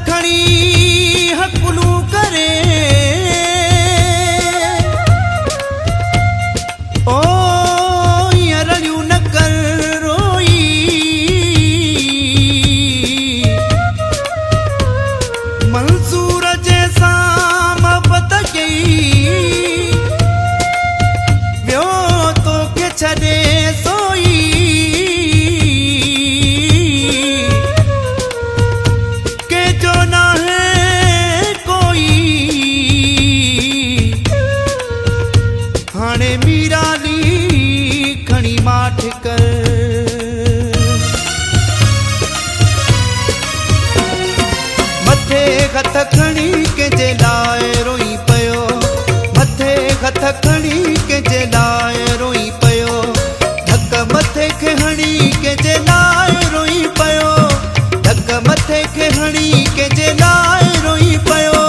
खणी हकुलू करे ओ रड़ियूं न कर रोई मंसूर जैसा मोहब्बत कई वियो तोखे छॾे सोई माठ कर मथे हथ खणी कंहिंजे लाइ रोई पियो मथे हथ खणी कंहिंजे लाइ रोई पियो धक मथे खे हणी कंहिंजे लाइ रोई पियो धक मथे खे हणी कंहिंजे लाइ रोई पियो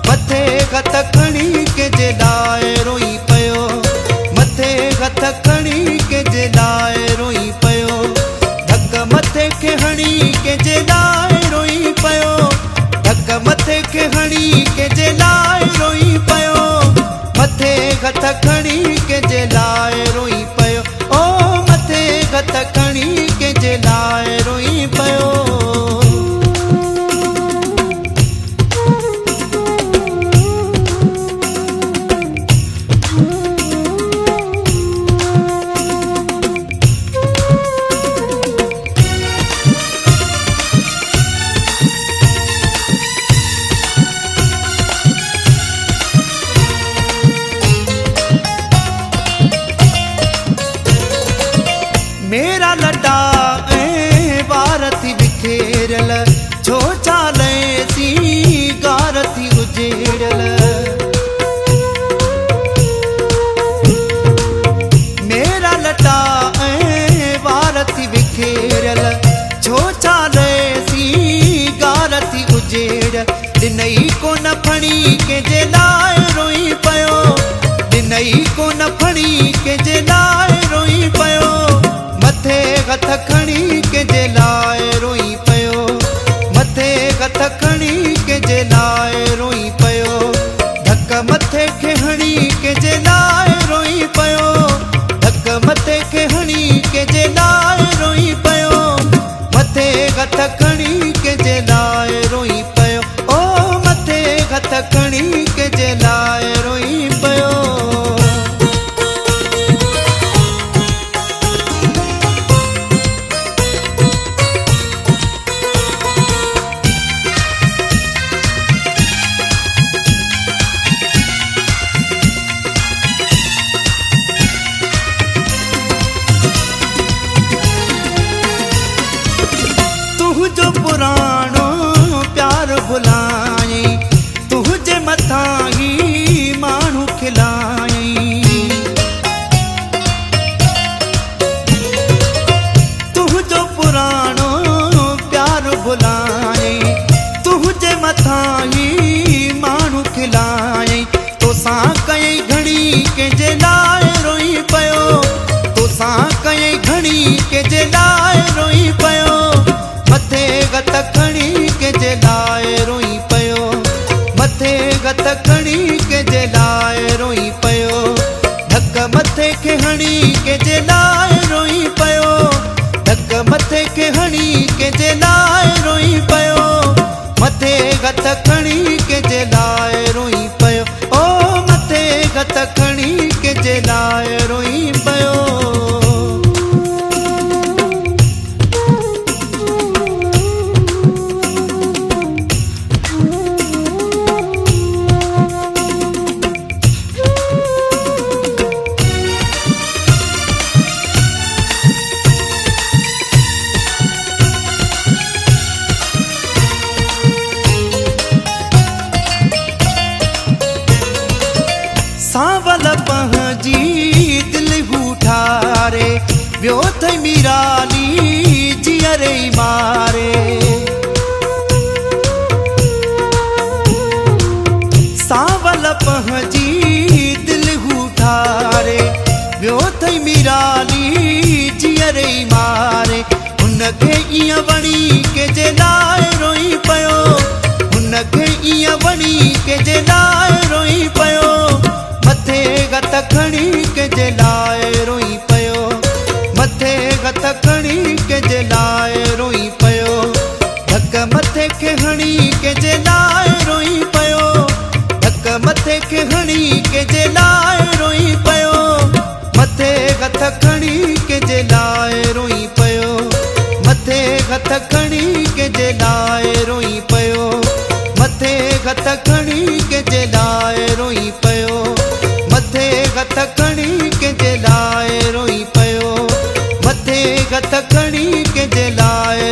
मथे हथ खणी कंहिंजे लाइ रोई पियो मथे हथ खणी कंहिंजे लाइ रोई पियो धक मथे खे हणी कंहिंजे लाइ रोई पियो धक मथे खे हणी कंहिंजे लाइ रोई पियो मथे हथ खणी कंहिंजे लाइ रोई पियो ओ मथे हथ खणी कंहिंजे लाइ रोई पियो मेरा लटा ऐं वार थी बिखेरियल छो चाले सी गार थी उजेड़ियल मेरा लटा ऐं वार थी बिखेरियल छो चाले सी गार थी उजेड़ियल ॾिनई कोन फणी कंहिंजे लाइ रोई पियो ॾिनई कोन फणी कंहिंजे लाइ रोई पियो मथे हथ खणी कंहिंजे लाइ रोई पियो मथे हथ खणी कंहिंजे लाइ रोई पियो धक मथे खे हणी कंहिंजे लाइ रोई पियो धक मथे खे हणी कंहिंजे लाइ रोई पियो मथे हथ खणी कंहिंजे लाइ रोई पियो ओ मथे हथ खणी कंहिंजे लाइ रोई पियो तुझो पुराणो प्यार भुलाई तुझे मथा ही माण्हू खिलाई तुझो पुराणो प्यार भुलाई तुझे मथा ही माण्हू खिलाई तोसां कई घणी कंहिंजे लाइ रोई पियो तोसां कई घणी कंहिंजे लाइ रोई पियो मथे हथ खणी कंहिंजे लाइ रोई पियो मथे हथ खणी कंहिंजे लाइ रोई पियो धक मथे खे हणी कंहिंजे लाइ रोई पियो धक मथे खे हणी कंहिंजे लाइ रोई पियो मथे हथ खणी कंहिंजे लाइ रोई पियो ओ मथे हथ खणी कंहिंजे लाइ रोई पियो सावल पहुंची दिल हूठारे वियो थई मीराली जियरे मारे सावल पहुंची दिल हूठारे वियो थई मीराली जियरे मारे उनखे ईअं वणी कंहिंजे लाइ रोई पियो कंहिंजे लाइ रोई पियो धक मथे खे हणी कंहिंजे लाइ रोई पियो मथे हथ खणी कंहिंजे लाइ रोई पियो मथे हथ खणी कंहिंजे लाइ रोई पियो मथे हथ खणी कंहिंजे लाइ रोई पियो मथे हथ खणी कंहिंजे लाइ रोई पियो मथे हथ खणी कंहिंजे लाइ